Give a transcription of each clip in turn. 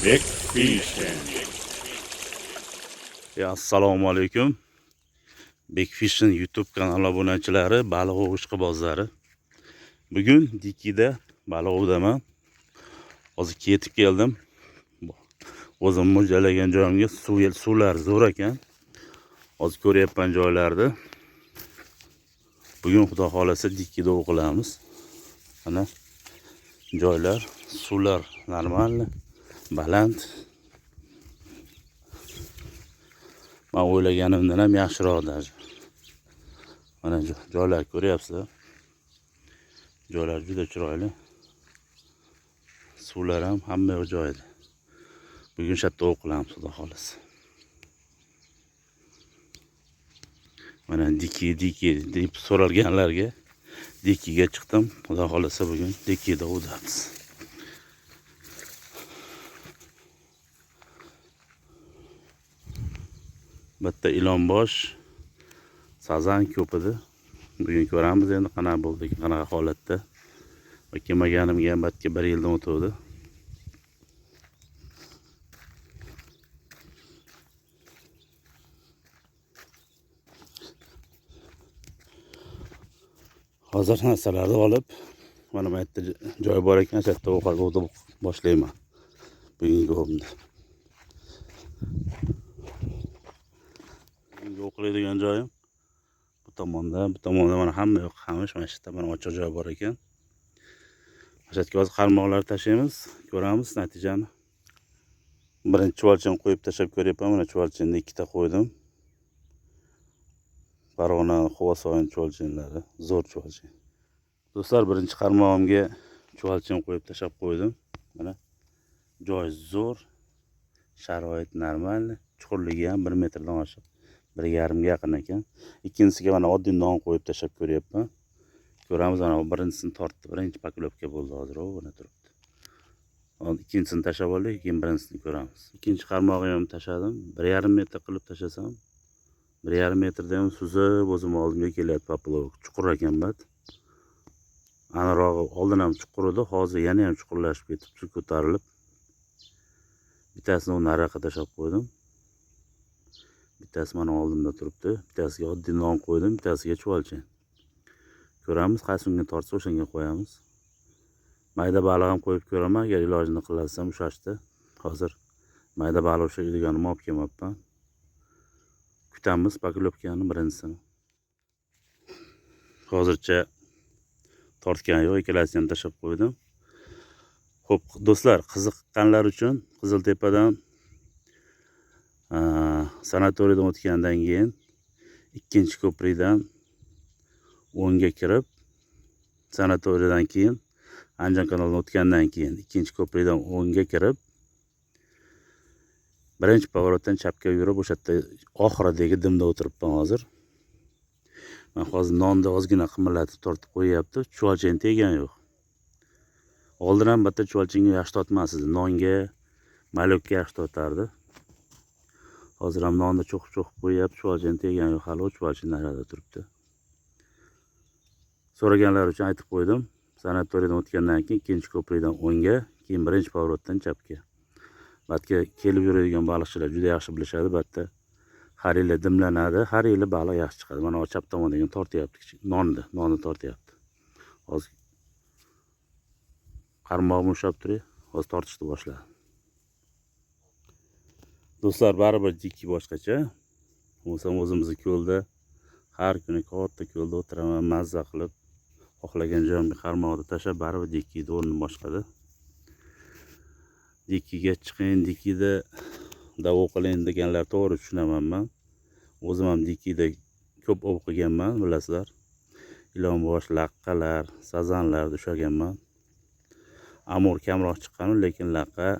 Big Fishing. Assalomu alaykum. Big Fishing YouTube kanali obunachilari, baliq ov ishqibozlari. Bugun Dikida baliq ovdaman. Hozir ketib keldim. O'zim mo'ljalagan joyimga suvlar zo'r ekan. Hozir ko'ryapman joylarni. Bugun xudo xolasa Dikida ov qilamiz. Mana joylar, suvlar normal, baland. Men o'ylaganimdan ham yaxshiroq даже. Mana joylar ko'ryapsizlar. Joylar juda chiroyli. Suvlar ham hamma yoq joyida. Bugun shatto ov qilamiz xudo xolasa. Mana diki deb so'ralganlarga Dikiga chiqdim. Xudo xolasa bugun Dikida ovdamiz. Bitta ilonbosh, sazan ko'p edi. Bugun ko'ramiz endi qanaqa bo'ldi, qanaqa holatda. Va kelmaganimga ham batga 1 yildan o'tdi. Hozir narsalarni olib, mana bu yerda joy bor ekan, shu yerda ovqatni boshlayman. Bugungi ovimni. Bugungi o'qiladigan joyim bu tomonda mana hamma yoq qamish, mana shu yerda mana ochiq joy bor ekan. Shu yerga hozir qarmoqlar tashlaymiz, ko'ramiz natijani. Birinchi chuvalchani qo'yib tashlab ko'ryapman. Mana chuvalchanni 2 ta qo'ydim. Farg'ona Xovasoyin chuvalchanlari, zo'r chuvalchan. Do'stlar, birinchi qarmog'imga chuvalchan qo'yib tashlab qo'ydim. Mana joy zo'r, sharoit normal, chuqurligi ham 1 metrdan oshiq, 1,5 ga yaqin ekan. Ikkinchisiga mana oddiy non qo'yib tashlab ko'ryapman. Ko'ramiz, mana birinchisini tortdi. Birinchi paklovka bo'ldi hozir, mana turibdi. Ikkinchisini tashlab oldik, keyin birinchisini ko'ramiz. Ikkinchi qarmog'imni ham tashladim. 1,5 metr qilib tashlasam, 1,5 metrda ham suzib o'zim oldimga kelyapti poplovka. Chuqur ekan bat. Anarog'i oldin ham chuqur edi, hozir yana ham chuqurlashib ketibdi, ko'tarilib. Bittasini nariyoqqa tashlab qo'ydim. Bittasi mana oldimda turibdi. Bittasiga oddiy non qo'ydim, bittasiga chuvalchan. Ko'ramiz, qaysiga tortsa o'shanga qo'yamiz. Mayda baliq ham qo'yib ko'raman, agar ilojini qilasam ushashdi. Hozir mayda baliq ushlaydiganimni olib kelmabman. Kutamiz paklovkani birinchisini. Hozircha tortgan yo'q, ikkalasini ham tashlab qo'ydim. Xo'p, do'stlar, qiziqqanlar uchun Qiziltepadan sanatoriydan o'tgandan keyin ikkinchi ko'prikdan o'ngga kirib, sanatoriyadan keyin Anjan kanalidan o'tgandan keyin ikkinchi ko'prikdan o'ngga kirib, birinchi pavorotdan chapga yurib, o'sha yerda oxiridagi dimda o'tiribman hozir. Men hozir nonni ozgina qimirlatib tortib qo'yapti, chuvalchan tegan yo'q. Oldin ham bitta chuvalchanga yaxshi tortmas edi, nonga, malokka yaxshi tortardi. Hozir ham nonni cho'qib qo'yapti, chuvalchan tegan yo'q, hali chuvalchan narada turibdi. So'raganlar uchun aytib qo'ydim. Sanatoriyadan o'tgandan keyin ikkinchi ko'prikdan o'ngga, keyin birinchi pavorotdan chapga. Batga kelib yuradigan baliqchilar juda yaxshi bilishadi, batda har yili dimlanadi, har yili baliq yaxshi chiqadi. Mana chap tomondan tortyapti, nonni tortyapti. Hozir qarmog'im ushlab turay, hozir tortishni boshladi. Do'stlar, baribir dikki boshqacha. O'zimizni ko'lda har kuni katta ko'lda o'tiraman, mazza qilib, xohlagan joyimga qarmoqni tashlab, baribir dikkida o'rni boshqada. Dikkiga chiqing, dikkida davo qiling deganlar to'g'ri tushunaman men. O'zim ham dikkida ko'p ov qilganman, bilasizlar. Ilonbosh, laqqalar, sazanlarda ushlaganman. Amur kamroq chiqqan, lekin laqqa,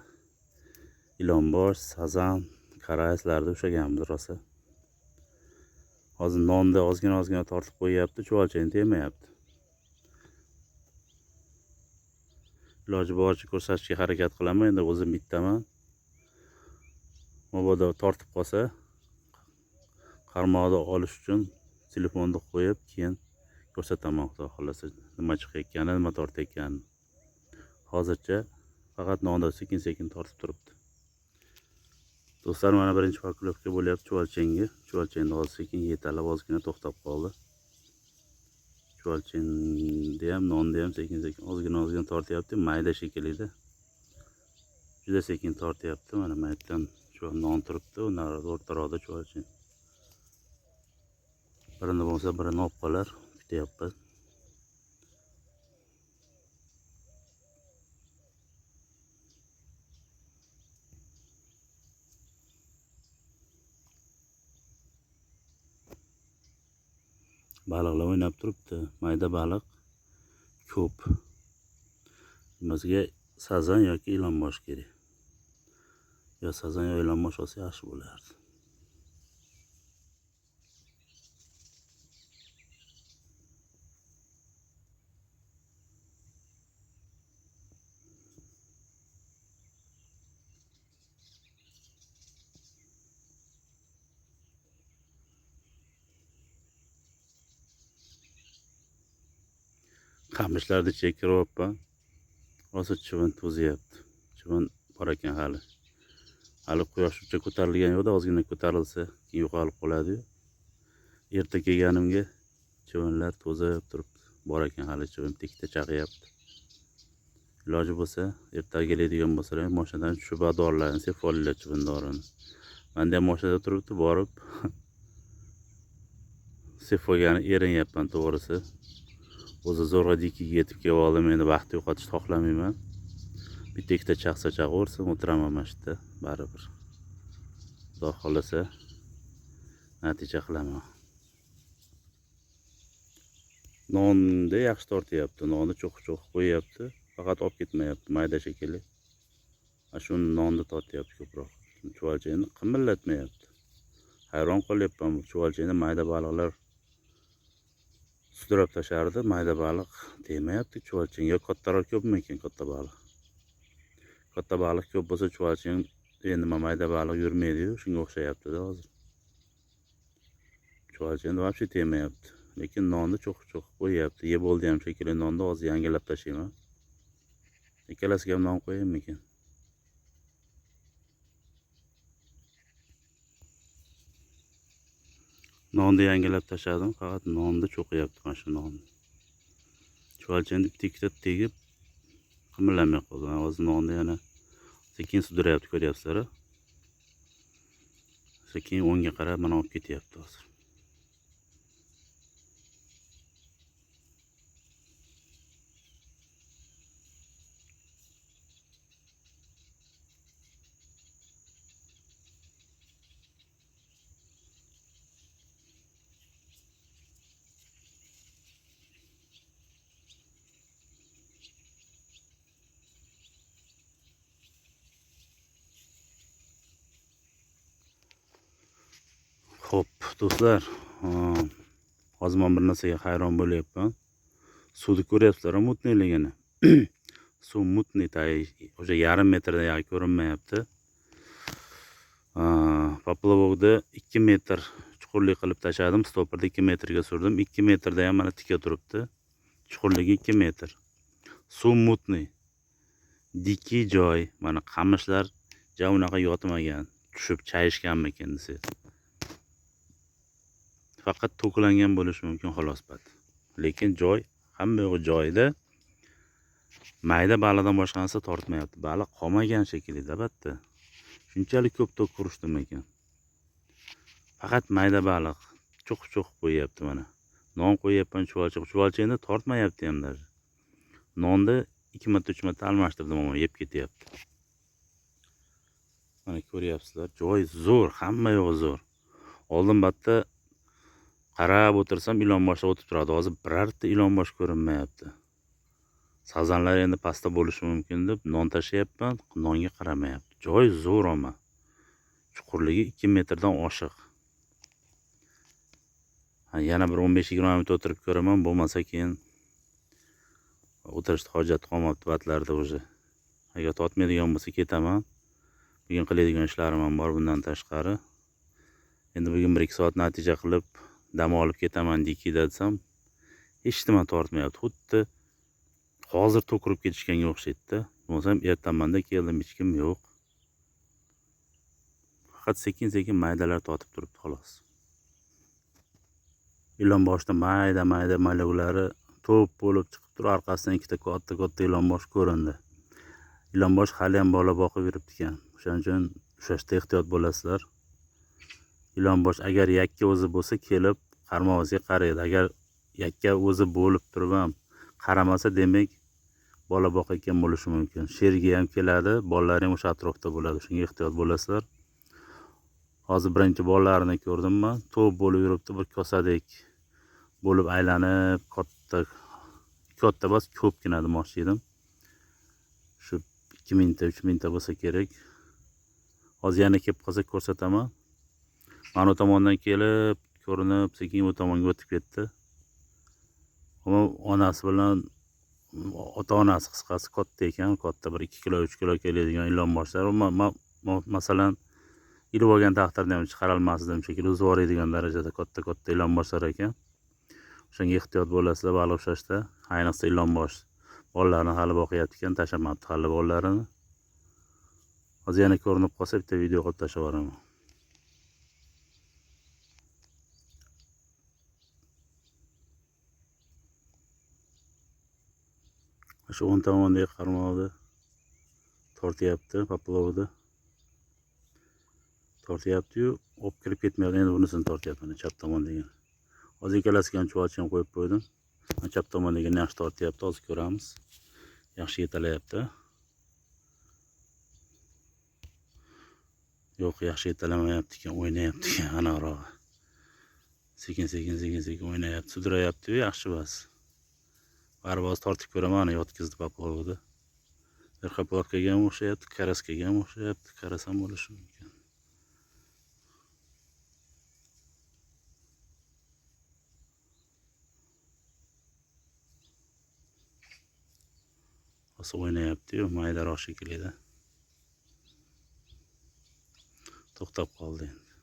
ilonbosh, sazan, karaslarda ushlaganmiz rosa. Hozir nonni ozgina tortib qo'yapti, chuvalchan tegmayapti. Iloji boricha ko'rsatishga harakat qilaman, endi o'zim bittaman. Mabodo tortib qolsa, qarmoqni olish uchun telefonni qo'yib, keyin ko'rsataman, xudo xolasa nima chiqayotganini, nima tortayotganini. Hozircha faqat nonni sekin tortib turibdi. Do'stlar, mana birinchi pokilovka bo'lyapti chuvalchangga. Chuvalchangni hozir sekin yetalab ozgina to'xtab qoldi. Chuvalchangda ham, nonni ham sekin-sekin ozgina tortyapti. Mayda shekilli-da. Juda sekin tortyapti. Mana maydadan shu non turibdi, undan o'rtaroqda chuvalchang. Birini bo'lsa birini olib qolar, kutyapman. Baliqlar o'ynab turibdi. Mayda baliq ko'p. Bizga sazan yoki ilonbosh kerak. Yo sazan yo ilonbosh olsa yaxshi bo'lardi. Qamishlarni chekiryapman. Rosa chivin to'ziyapti. Chivin bor ekan hali. Hali quyosh uncha ko'tarilgan yo'qda, ozgina ko'tarilsa keyin yo'qolib qoladi-yu. Erta kelganimga chivinlar to'zib turibdi. Bor ekan hali chivin tekda chaqyapti. Iloji bo'lsa, ertaga keladigan bo'lsalar, mashinadan tushib dorilarni sepib olinglar chivin dorini. Menda ham mashinada turibdi, borib sepib olgani erinyapman to'g'risi. O'zi zo'rg'a dikiga yetib kelib oldim, endi vaqt yo'qotishni xohlamayman. Bitta chaqsa chaqaversin, o'tiraman mana shu yerda baribir. Xudo xolasa natija qilaman. Nonni yaxshi tortyapti, nonni cho'q-cho'q qo'yapti, faqat olib ketmayapti, mayda shekilli. Shu nonni tortyapti ko'proq. Chuvalchangni qimillatmayapti. Hayron qolyapman, bu chuvalchangda mayda baliqlar sudrab tashardi, mayda baliq tegmayapti chuvalchang. Yo kattaroq ko'pmi ekan katta baliq? Katta baliq ko'p bo'lsa chuvalchang endi mayda baliq yurmaydi-yu, shunga o'xshayapti-da hozir. Chuvalchangda вообще tegmayapti. Lekin nonni cho'q-cho'q qo'yapti. Yeb bo'ldi ham shekilli nonni hozir yangilab tashlayman. Ikkalasiga ham non qo'yaymikin? Nonni yangilab tashladim, faqat nonni cho'qiyapti mana shu nonni. Chuvalchangni bitta tegib qimillamay qoldi. Hozir nonni yana sekin sudrayapti, ko'ryapsizlar. Sekin o'ngga qarab mana olib ketyapti hozir. Xo'p, do'stlar, hozir men bir narsaga hayron bo'lyapman. Suvni ko'ryapsizlar, mutniyligini. Suv mutniy, o'sha yarim metrdan yaqin ko'rinmayapti. Poplovokda 2 metr chuqurlik qilib tashladim, stoperda 2 metrga surdim. 2 metrda ham mana tika turibdi. Chuqurligi 2 metr. Suv mutniy. Diki joy, mana qamishlar unaqa yotmagan, tushib chayishganmikin desa. Faqat to'klangan bo'lishi mumkin xolos pat. Lekin joy hamma yo'q joyida. Mayda baliqdan boshqa narsa tortmayapti. Baliq qolmagan shekilli albatta. Shunchalik ko'p to'k urishdimi ekan. Faqat mayda baliq cho'q-cho'q qo'yapti mana. Non qo'yapman chuvalchangni tortmayapti ham даже. Nonni 2 marta 3 marta almashtirdim, ammo yeb ketyapti. Mana ko'ryapsizlar, joy zo'r, hamma yo'q zo'r. Oldin batta qarab o'tirsam ilonboshlar o'tib turadi. Hozir birorta ilonbosh ko'rinmayapti. Sazanlar endi pastda bo'lishi mumkin deb non tashlayapman, nonga qaramayapti. Joy zo'r ama. Chuqurligi 2 metrdan oshiq. Yana bir 15-20 minut o'tirib ko'raman, bo'lmasa keyin o'tirishga hojat qolmabdi vatlarda o'zi. Agar totmaydigan bo'lsa ketaman. Bugun qiladigan ishlarim ham bor bundan tashqari. Endi bugun 1-2 soat natija qilib dam olib ketaman dikida desam, hech nima tortmayapti. Xuddi hozir to'kirib ketishganga o'xshaydi-da. Bo'lsam ertamanda keldim, hech kim yo'q. faqat sekin sekin maydalar totib turibdi xolos. Ilon boshda mayda maylagulari to'p bo'lib chiqib turib, orqasidan ikkita katta ilon bosh ko'rindi. Ilon bosh hali ham bola boqib yuribdi ekan. O'shaning uchun ushlashda ehtiyot bo'lasizlar. Ilon bosh agar yakka o'zi bo'lsa kelib qarmog'ingizga qaraydi. Agar yakka o'zi bo'lib turib ham qaramasa, demak bola boqayotgan bo'lishi mumkin. Sherigi ham keladi, bolalar ham o'sha atrofda bo'ladi. Shunga ehtiyot bo'lasizlar. Hozir birinchi bolalarini ko'rdim men. To'p bo'lib yuribdi, bir kosadek bo'lib aylanib, katta bas ko'pgina demoqchi edim. Shu 2 mingta, 3 mingta bo'lsa kerak. Hozir yana kelib qolsa ko'rsataman. Mana tomondan kelib, ko'rinib, sekin bu tomonga o'tib ketdi. Ammo onasi bilan ota-onasi qisqasi katta ekan, katta bir 2 kilo, 3 kilo keladigan ilon boshlar. Masalan, ilib olgan taqdirda ham chiqara olmasdim shekilli, o'zi boradigan darajada katta ilon boshlar ekan. O'shanga ehtiyot bo'lasizlar baliq ushlashda, ayniqsa ilon bosh. Bolalarni hali boqyapti ekan, tashamabdi hali bolalarini. Hozir yana ko'rinib qolsa bitta video qilib tashlab yuboraman. Shu o'ng tomondagi qarmoqni tortyapti, poplovni tortyapti-yu, olib kirib ketmayapti. Endi bunisini tortyapman, chap tomondagi. Hozir ikkalasiga ham chuvalchani qo'yib qo'ydim. Chap tomondagini yaxshi tortyapti, hozir ko'ramiz. Yaxshi yetalayapti. Yo'q, yaxshi yetalamayapti ekan, o'ynayapti ekan, anaroq. Sekin o'ynayapti, sudrayapti-yu, yaxshi bas. Baribir tortib ko'raman, yotkizdi poplovni. Verxoplavkaga ham o'xshayapti, karaskaga ham o'xshayapti, karas ham bo'lishi mumkin. Hozir o'ynayapti-yu, maydaroq shekilida. To'xtab qoldi endi.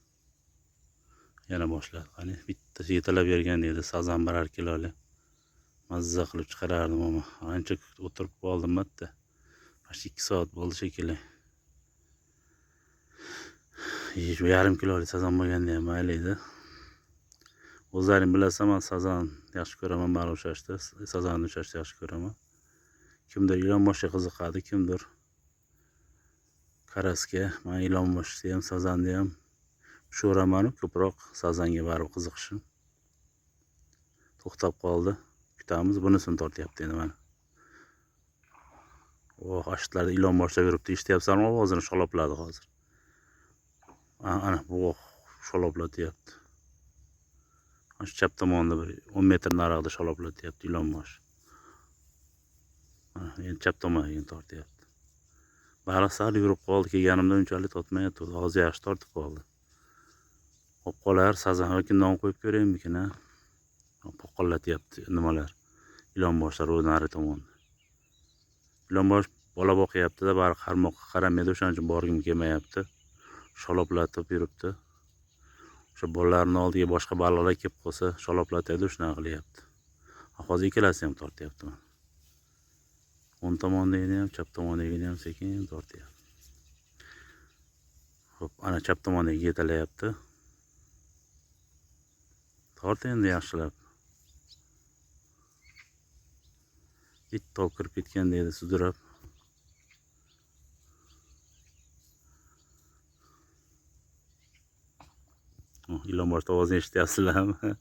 Yana boshladi. Qani, bittasi yetalab bergan edi, sazan 1 kiloli. Mazza qilib chiqarardim ammo ancha o'tirib qoldim bitta. Mana 2 soat bo'ldi shekilli. 1,5 kilolik sazan bo'lganda ham mayli edi. O'zlaring bilasizlar, men sazan yaxshi ko'raman, baliq ushlashda, sazanni ushlashni yaxshi ko'raman. Kimdir ilon boshga qiziqadi, kimdir karasga. Men ilon boshni ham, sazanni ham ushoraman, ko'proq sazanga baribir qiziqishim. To'xtab qoldi. Kutamiz, bunisini tortyapti endi mana. Ashtlarda ilon boshlab yuribdi. Eshityapsizlarmi? Ovozini shalopladi hozir. Ana bu shaloplatyapti. Shu chap tomonda bir 10 metr nariroqda shaloplatyapti ilon bosh. Endi chap tomonga tortyapti. Baliq sal yurib qoldi, kelganimda unchalik totmayapti. Hozir yaxshi tortib qoldi. Olib qolar, sazan yoki non qo'yib ko'raymikin, ha? Poqollatyapti nimalar. Ilon boshlar o'z nari tomonda. Ilon bosh bola boqyapti-da, bari qarmoqqa qaramaydi, o'shaning uchun borgim kelmayapti. Shaloplatib yuribdi. O'sha bolalarning oldiga boshqa baliqlar kelib qolsa, shaloplatadi, shunaqa qilyapti. Hozir ikkalasi ham tortyapti. O'ng tomondagini ham, chap tomondagini ham sekin tortyapti. Xo'p, ana chap tomondagi yetalayapti. Tort endi yaxshilab. Bitta olib kirib ketgan deydi, sudrab. Ilon bosh ovozini eshityapsizlarmi?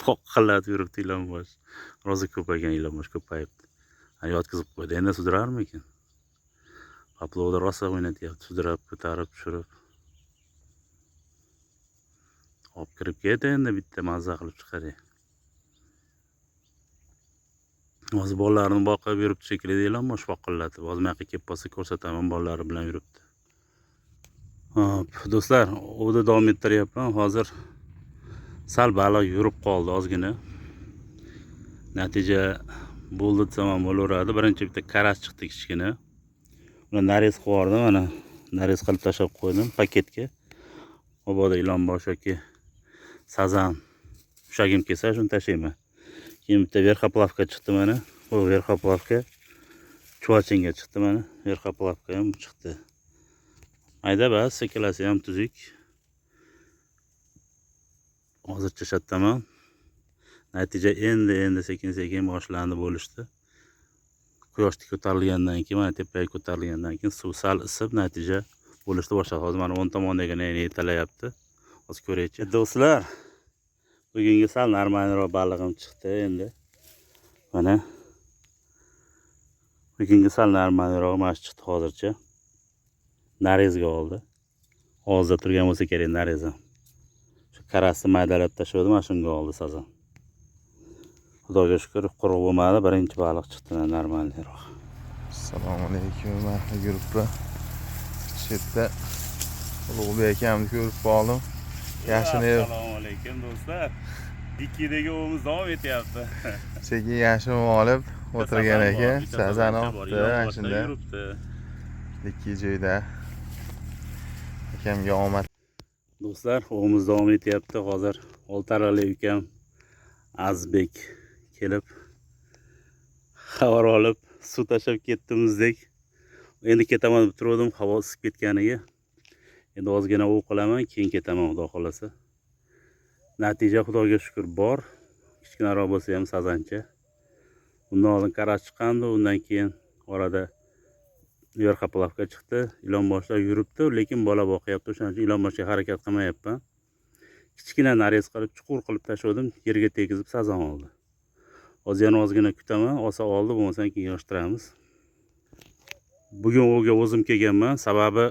Poqqillatib yuribdi ilon bosh. Rozi ko'paygan ilon bosh ko'payibdi. Yotkizib qo'ydi. Endi sudrarmikin? Poplovda rosa o'ynatyapti, sudrab, ko'tarib, tushirib. Olib kirib ketdi, endi bitta mazza qilib chiqaray. Hozir bolalarni boqib yuribdi shekilli, ilon bosh poqillatib. Hozir men yoqqa kelib qolsa ko'rsataman, bolalari bilan yuribdi. Hop, do'stlar, ovda davom ettiryapman. Hozir sal baliq yurib qoldi ozgina. Natija bo'ldi desam ham bo'laveradi. Birinchi bitta karas chiqdi kichkina. Uni narez qilib yubordim, mana narez qilib tashlab qo'ydim paketga. Mabodo ilon bosh yoki sazan ushagim kelsa, shuni tashlayman. Keyin bitta verxoplavka chiqdi mana. Bu verxoplavka chuvalchinga chiqdi mana. Verxoplavka ham chiqdi. mayda bas, ikkalasi ham tuzuk. Hozircha shattaman. Natija endi sekin boshlandi bo'lishdi. Quyosh ko'tarilgandan keyin, mana tepaga ko'tarilgandan keyin suv sal isib, natija bo'lishdi boshladi. Hozir mana o'ng tomondagi yetalayapti. Hozir ko'raychi. Do'stlar, bugungi sal normalroq balig'im chiqdi endi. Mana bugungi sal normalroq mash chiqdi hozircha. Narezga oldi. Hozir turgan bo'lsa kerak nareza. Shu karasni maydalab tashladim, mana shunga oldi sazan. Xudoga shukr, quruq bo'lmadi, birinchi baliq chiqdi normalroq. Assalomu alaykum, mahli gruppa. Shu yerda Ulug'bek akamni ko'rib qoldim. Yashinib. Assalomu alaykum do'stlar. Dikkidagi ovimiz davom etyapti. Sekin yashinib olib o'tirgan ekan. Sazan otdi, shunda. Ikki joyda. Akamga omad. Do'stlar, ovimiz davom etyapti. Hozir Oltarali ukam Azbek kelib xabar olib suv tashlab ketdimizdek. Endi ketaman deb turdim, havo isib ketganiga. Endi ozgina ov qilaman, keyin ketaman xudo xolasa. Natija xudoga shukr bor. Kichkinaroq bo'lsa ham sazancha. Undan oldin karas chiqqandi, undan keyin orada verxopolavka chiqdi. Ilon boshlab yuribdi, lekin bola boqyapti. O'shaning uchun ilon boshlashga harakat qilmayapman. Kichkina narez qilib, chuqur qilib tashladim, yerga tegizib sazan oldi. Hozir yana ozgina kutaman, olsa oldi, bo'lmasa keyin yig'ishtiramiz. Bugun o'ga o'zim kelganman, sababi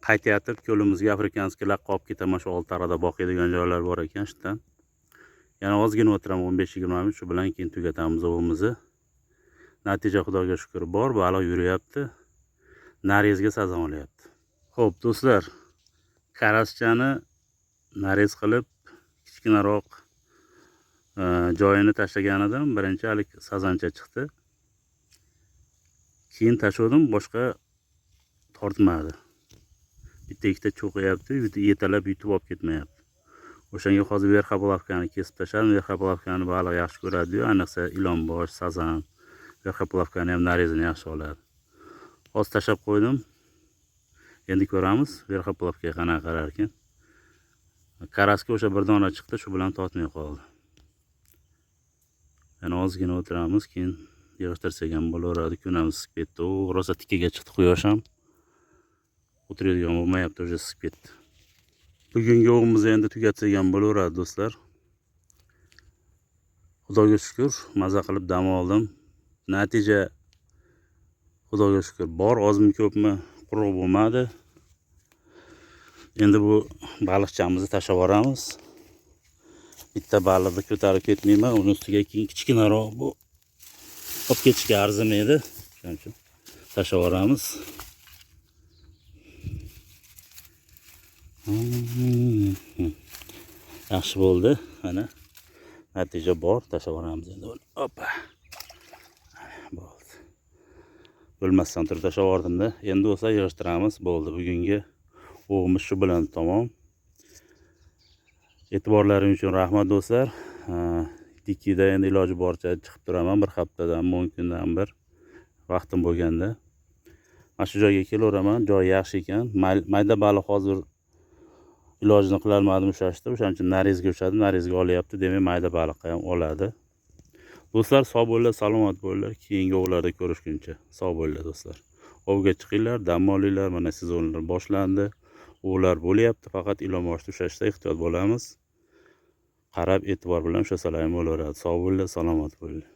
qaytayotib ko'limizga afrikanskiy laqqa olib ketaman, shu Oltarada boqadigan joylar bor ekan, shundan. Yana ozgina o'tiraman, 15-20 minut, shu bilan keyin tugatamiz ovimizni. Natija xudoga shukr bor, baliq yuryapti. Narezga sazan olyapti. Xo'p, do'stlar, karaschani narez qilib kichkinaroq joyini tashlagan edim. Birinchi hali sazancha chiqdi. Keyin tashladim, boshqa tortmadi. Bitta-ikkita cho'qiyapti, yetalab yutib olib ketmayapti. O'shanga hozir verxopolavkani kesib tashladim. Verxopolavkani baliq yaxshi ko'radi-yu, ayniqsa ilonbosh, sazan. Verxopolavkani ham narezini yaxshi oladi. Hozir tashlab qo'ydim. Endi ko'ramiz, verxopolavkaga qanaqa qarar ekan. Karasga o'sha bir dona chiqdi, shu bilan tortmay qoldi. Yana ozgina o'tiramiz, keyin yig'ishtirsak ham bo'laveradi. Kunamiz isib ketdi. Rosa tikkaga chiqdi quyosh ham. O'tiradigan bo'lmayapti, o'sha isib ketdi. Bugungi ovimizni endi tugatsak ham bo'laveradi do'stlar. Xudoga shukr, maza qilib dam oldim. Natija xudoga shukr bor, ozmi ko'pmi quruq bo'lmadi. Endi bu baliqchamizni tashlab yuboramiz. Bitta baliqni ko'tarib ketmayman, uni ustiga keyin kichkinaroq bu olib ketishga arzimaydi. Shuning uchun tashlab yuboramiz. Yaxshi bo'ldi, mana natija bor, tashlab yuboramiz endi. Hoppa. Bo'ldi. Bo'lmasdan turib tashlab yubordim-da. Endi bo'lsa yig'ishtiramiz, bo'ldi. Bugungi ovimiz shu bilan tamom. E'tiborlaringiz uchun rahmat do'stlar. Dikkida endi iloji boricha chiqib turaman, bir haftadan, 10 kundan bir vaqtim bo'lganda. Mana shu joyga kelaveraman, joy yaxshi ekan. Mayda baliq hozir ilojini qila olmadim ushlashda, o'shaning uchun narezga ushladim, narezga olyapti, demak mayda baliqqa ham oladi. Do'stlar, sog' bo'linglar, salomat bo'linglar. Keyingi ovlarda ko'rishguncha sog' bo'linglar do'stlar. Ovga chiqinglar, dam olinglar. Mana sezonlar boshlandi. Ovlar bo'lyapti, faqat ilon-boshni ushlashda ehtiyot bo'lamiz. Qarab e'tibor bilan ushlasalar ham bo'laveradi. Sog' bo'linglar, salomat bo'linglar.